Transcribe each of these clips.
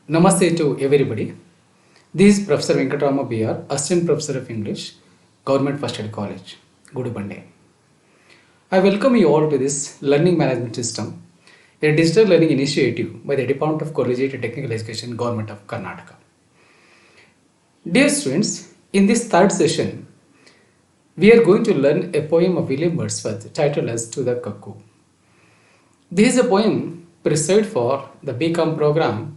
Namaste to everybody. This is Professor Venkatrama B.R., Assistant Professor of English, Government First Aid College, Gudubande. I welcome you all to this learning management system, a digital learning initiative by the Department of Collegiate Technical Education, Government of Karnataka. Dear students, in this third session, we are going to learn a poem of William Wordsworth titled as To the Cuckoo. This is a poem prescribed for the BCom program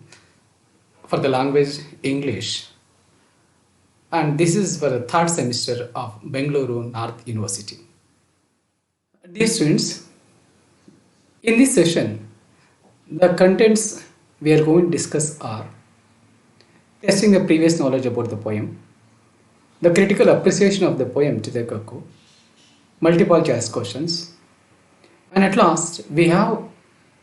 for the language English, and this is for the third semester of Bengaluru North University. Dear students, in this session, the contents we are going to discuss are testing the previous knowledge about the poem, the critical appreciation of the poem To the Cuckoo, multiple choice questions, and at last we have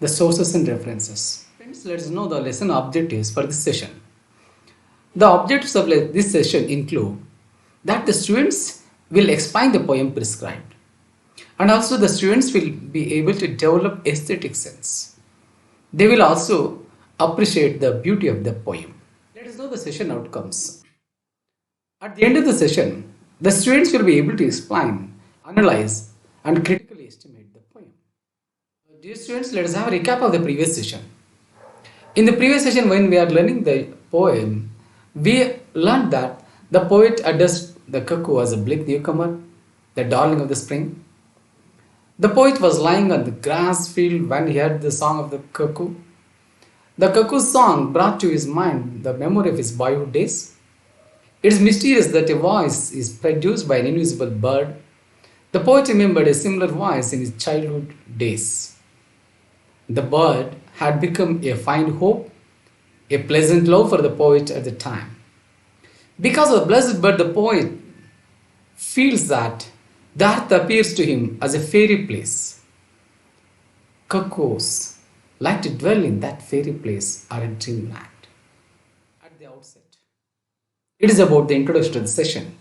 the sources and references. Friends, let's know the lesson objectives for this session. The objectives of this session include that the students will explain the poem prescribed, and also the students will be able to develop aesthetic sense. They will also appreciate the beauty of the poem. Let us know the session outcomes. At the end of the session, the students will be able to explain, analyze, and critically estimate the poem. Dear students, let us have a recap of the previous session. In the previous session, when we are learning the poem, we learned that the poet addressed the cuckoo as a bleak newcomer, the darling of the spring. The poet was lying on the grass field when he heard the song of the cuckoo. The cuckoo's song brought to his mind the memory of his boyhood days. It is mysterious that a voice is produced by an invisible bird. The poet remembered a similar voice in his childhood days. The bird had become a fine hope, a pleasant love for the poet at the time. Because of the blessed bird, the poet feels that the earth appears to him as a fairy place. Cuckoos like to dwell in that fairy place or a dreamland. At the outset, it is about the introduction to the session.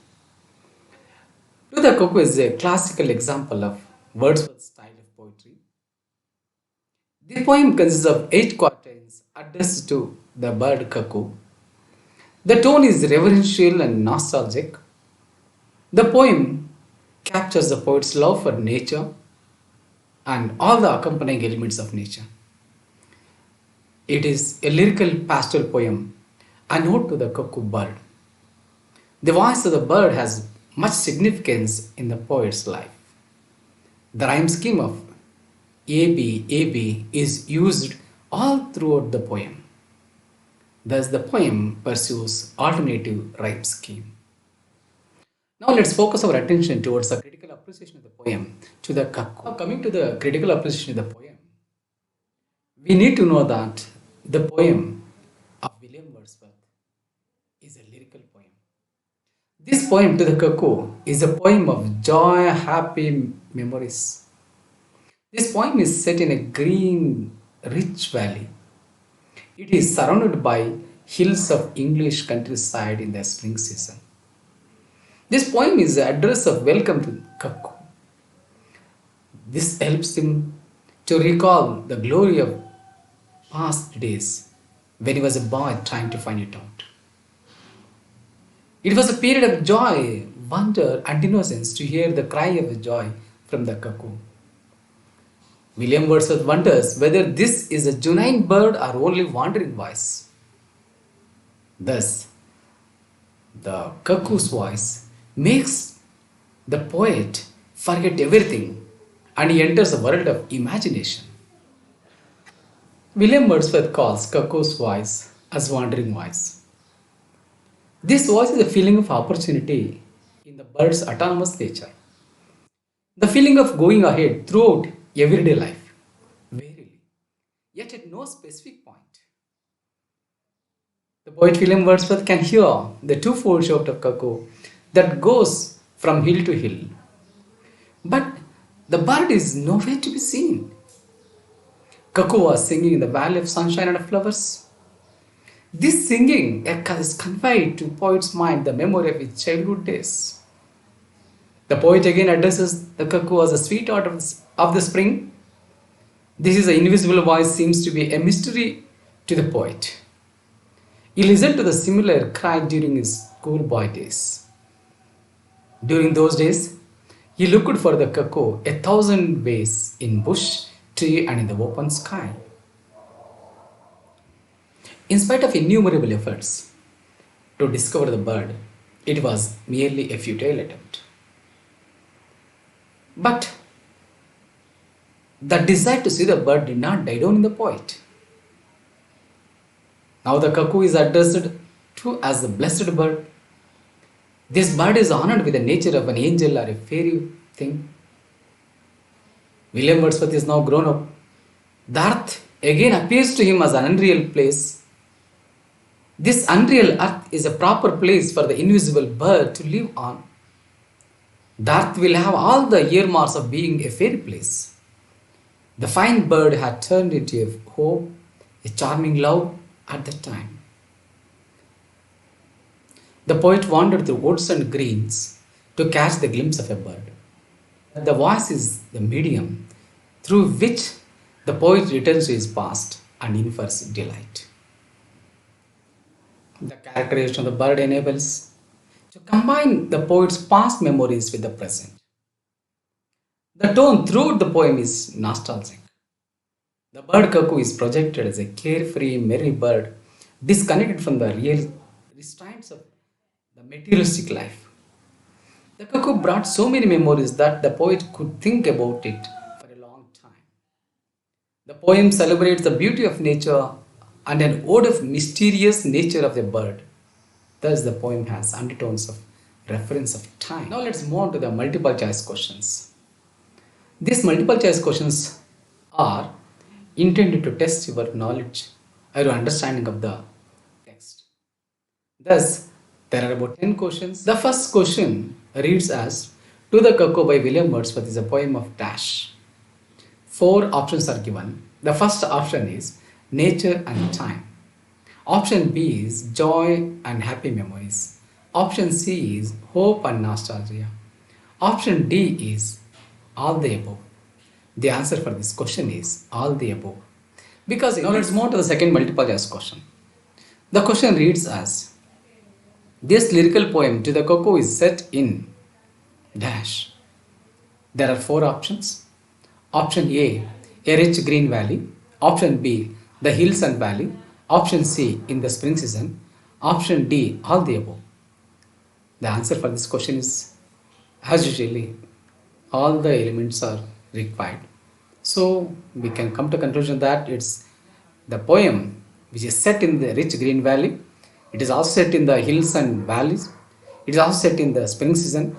To the Cuckoo is a classical example of Wordsworth's style of poetry. The poem consists of 8 quatrains addressed to the bird cuckoo. The tone is reverential and nostalgic. The poem captures the poet's love for nature and all the accompanying elements of nature. It is a lyrical pastoral poem, a note to the cuckoo bird. The voice of the bird has much significance in the poet's life. The rhyme scheme of AB is used all throughout the poem. Thus, the poem pursues alternative rhyme scheme. Now, let's focus our attention towards the critical appreciation of the poem To the Cuckoo. Now, coming to the critical appreciation of the poem, we need to know that the poem of William Wordsworth is a lyrical poem. This poem To the Cuckoo is a poem of joy, happy memories. This poem is set in a green, rich valley. It is surrounded by hills of English countryside in the spring season. This poem is an address of welcome to Cuckoo. This helps him to recall the glory of past days when he was a boy trying to find it out. It was a period of joy, wonder, and innocence to hear the cry of joy from the cuckoo. William Wordsworth wonders whether this is a genuine bird or only wandering voice. Thus, the cuckoo's voice makes the poet forget everything and he enters a world of imagination. William Wordsworth calls cuckoo's voice as wandering voice. This voice is a feeling of opportunity in the bird's autonomous nature. The feeling of going ahead throughout everyday life, warily, yet at no specific point. The poet William Wordsworth can hear the twofold shout of cuckoo that goes from hill to hill. But the bird is nowhere to be seen. Cuckoo was singing in the valley of sunshine and flowers. This singing has conveyed to poet's mind the memory of his childhood days. The poet again addresses the cuckoo as a sweetheart of the spring. This is an invisible voice seems to be a mystery to the poet. He listened to the similar cry during his schoolboy days. During those days, he looked for the cuckoo 1,000 ways in bush, tree, and in the open sky. In spite of innumerable efforts to discover the bird, it was merely a futile attempt. But the desire to see the bird did not die down in the poet. Now the cuckoo is addressed to as the blessed bird. This bird is honored with the nature of an angel or a fairy thing. William Wordsworth is now grown up. The earth again appears to him as an unreal place. This unreal earth is a proper place for the invisible bird to live on. The earth will have all the earmarks of being a fairy place. The fine bird had turned into a hope, a charming love at that time. The poet wandered through woods and greens to catch the glimpse of a bird. The voice is the medium through which the poet returns to his past and infers delight. The characterization of the bird enables to combine the poet's past memories with the present. The tone throughout the poem is nostalgic. The bird cuckoo is projected as a carefree, merry bird, disconnected from the real restraints of the materialistic life. The cuckoo brought so many memories that the poet could think about it for a long time. The poem celebrates the beauty of nature and an ode of mysterious nature of the bird. Thus, the poem has undertones of reference of time. Now, let's move on to the multiple choice questions. These multiple choice questions are intended to test your knowledge or your understanding of the text. Thus, there are about 10 questions. The first question reads as To the Cuckoo by William Wordsworth is a poem of dash. 4 options are given. The first option is nature and time. Option B is joy and happy memories. Option C is hope and nostalgia. Option D is all the above. The answer for this question is all the above. Because now let's move on to the second multiple choice question. The question reads as This lyrical poem To the Cuckoo is set in dash. There are 4 options. Option A rich green valley. Option B the hills and valley. Option C in the spring season. Option D all the above. The answer for this question is as usually all the elements are required. So we can come to conclusion that it's the poem which is set in the rich green valley. It is also set in the hills and valleys. It is also set in the spring season.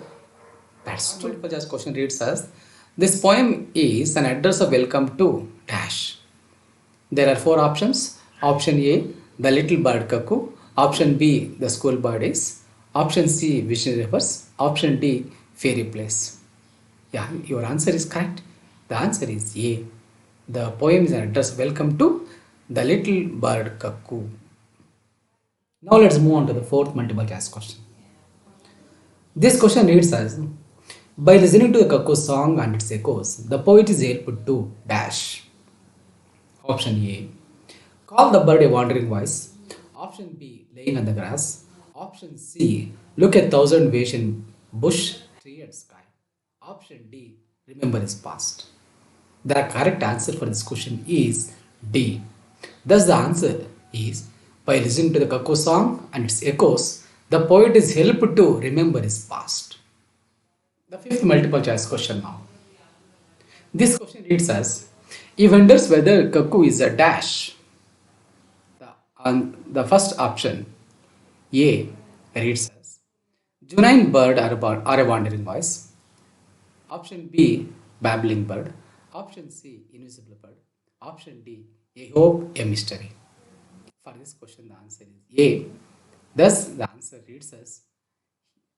That's true. Multiple choice question reads as this poem is an address of welcome to dash. There are 4 options. Option A the little bird cuckoo. Option B the school bird is. Option C vision rivers. Option D fairy place. Yeah, your answer is correct. The answer is A. The poem is an address welcome to the little bird cuckoo. Now let's move on to the fourth multiple choice question. This question reads as by listening to the cuckoo song and its echoes, the poet is helped to dash. Option A call the bird a wandering voice. Option B laying on the grass. Option C look 1,000 ways in bush, tree and sky. Option D remember his past. The correct answer for this question is D. Thus the answer is by listening to the cuckoo song and its echoes, the poet is helped to remember his past. The fifth multiple choice question now. This question reads as he wonders whether cuckoo is a dash. The first option A reads as Junine bird or a wandering voice. Option B babbling bird. Option C invisible bird. Option D a hope, a mystery. For this question the answer is A. Thus the answer reads as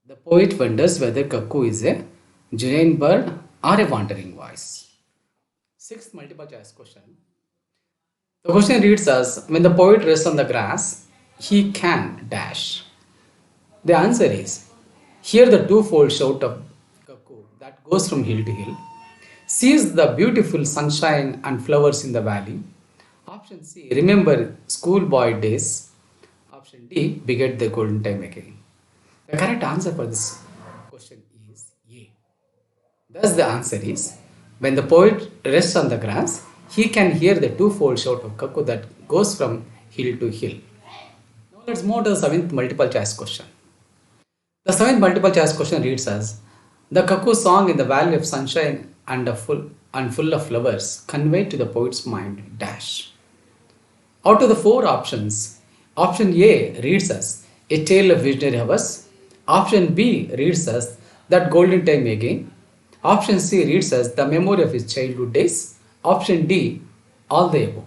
the poet wonders whether cuckoo is a genuine bird or a wandering voice. Sixth multiple choice question. The question reads as when the poet rests on the grass, he can dash. The answer is hear the twofold shout of cuckoo that goes from hill to hill, sees the beautiful sunshine and flowers in the valley. Option C remember schoolboy days. Option D, beget the golden time again. The correct answer for this question is A. Thus the answer is, when the poet rests on the grass, he can hear the twofold shout of cuckoo that goes from hill to hill. Now let's move to the seventh multiple choice question. The seventh multiple choice question reads as, the cuckoo song in the valley of sunshine and full of flowers conveyed to the poet's mind dash. Out of the four options, option A reads as a tale of visionary hours, option B reads as that golden time again, option C reads as the memory of his childhood days, option D all the above.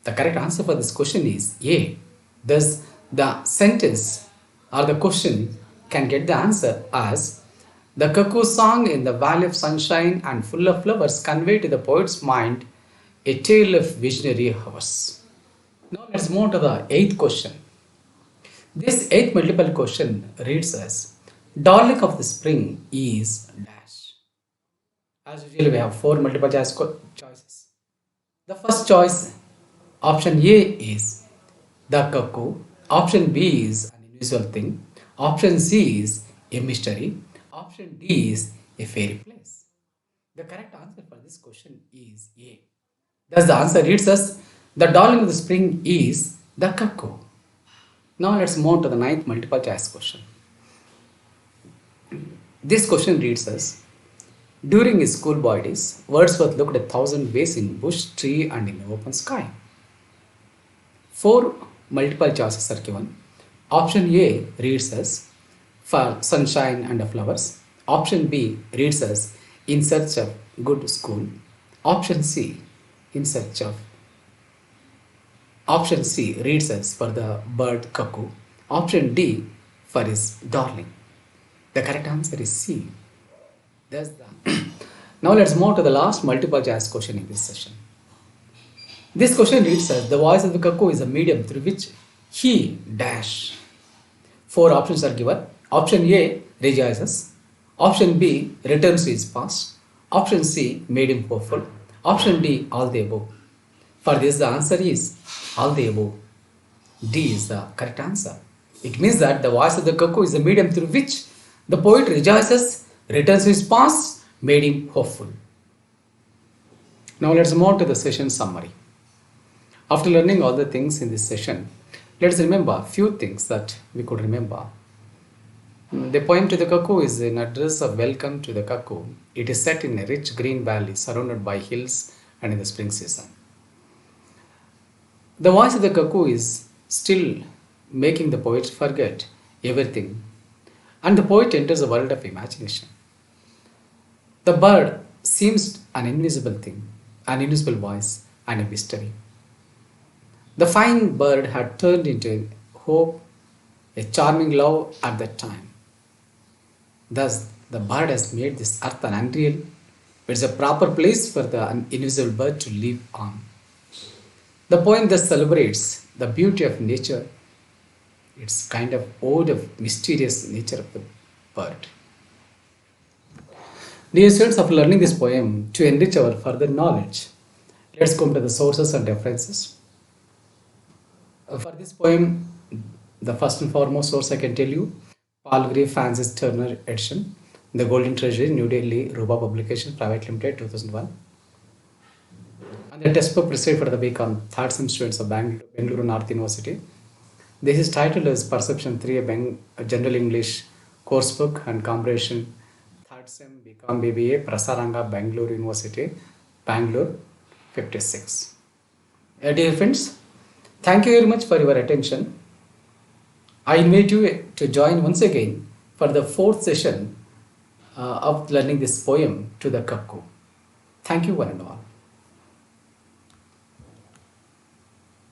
The correct answer for this question is A. Thus, the sentence or the question can get the answer as, the cuckoo song in the valley of sunshine and full of flowers convey to the poet's mind a tale of visionary hours. Now let's move to the eighth question. This eighth multiple question reads as, darling of the spring is dash. As usual, we have four multiple choices. The first choice, option A, is the cuckoo. Option B is an unusual thing. Option C is a mystery. Option D is a fairy place. The correct answer for this question is A. Thus the answer reads as, the darling of the spring is the cuckoo. Now let's move to the ninth multiple choice question. This question reads as, during his schoolboy days, Wordsworth looked 1,000 ways in bush, tree and in the open sky. Four multiple choices are given. Option A reads as, for sunshine and flowers. Option B reads as, in search of good school. Option C reads as, for the bird cuckoo. Option D for his darling. The correct answer is C. That's the Now let's move to the last multiple choice question in this session. This question reads as, the voice of the cuckoo is a medium through which he dash. Four options are given. Option A, rejoices. Option B, returns to his past. Option C, made him hopeful. Option D, all the above. For this, the answer is all the above. D is the correct answer. It means that the voice of the cuckoo is the medium through which the poet rejoices, returns to his past, made him hopeful. Now let's move to the session summary. After learning all the things in this session, let's remember a few things that we could remember. The poem to the cuckoo is an address of welcome to the cuckoo. It is set in a rich green valley surrounded by hills and in the spring season. The voice of the cuckoo is still making the poet forget everything, and the poet enters a world of imagination. The bird seems an invisible thing, an invisible voice, and a mystery. The fine bird had turned into hope, a charming love at that time. Thus, the bird has made this earth an unreal. It's a proper place for the invisible bird to live on. The poem thus celebrates the beauty of nature. It's kind of ode of mysterious nature of the bird. Dear students, after learning this poem, to enrich our further knowledge, let's come to the sources and references. For this poem, the first and foremost source I can tell you, Palgrave Francis Turner edition, The Golden Treasury, New Delhi, Ruba Publications Private Limited, 2001. And the textbook presented for the BCom third sem students of Bengaluru North University. This is titled as Perception 3, a General English Coursebook and Comprehension, third sem BCom BBA, Prasaranga, Bengaluru University, Bangalore, 56. Dear friends, thank you very much for your attention. I invite you to join once again for the fourth session of learning this poem to the cuckoo. Thank you one and all.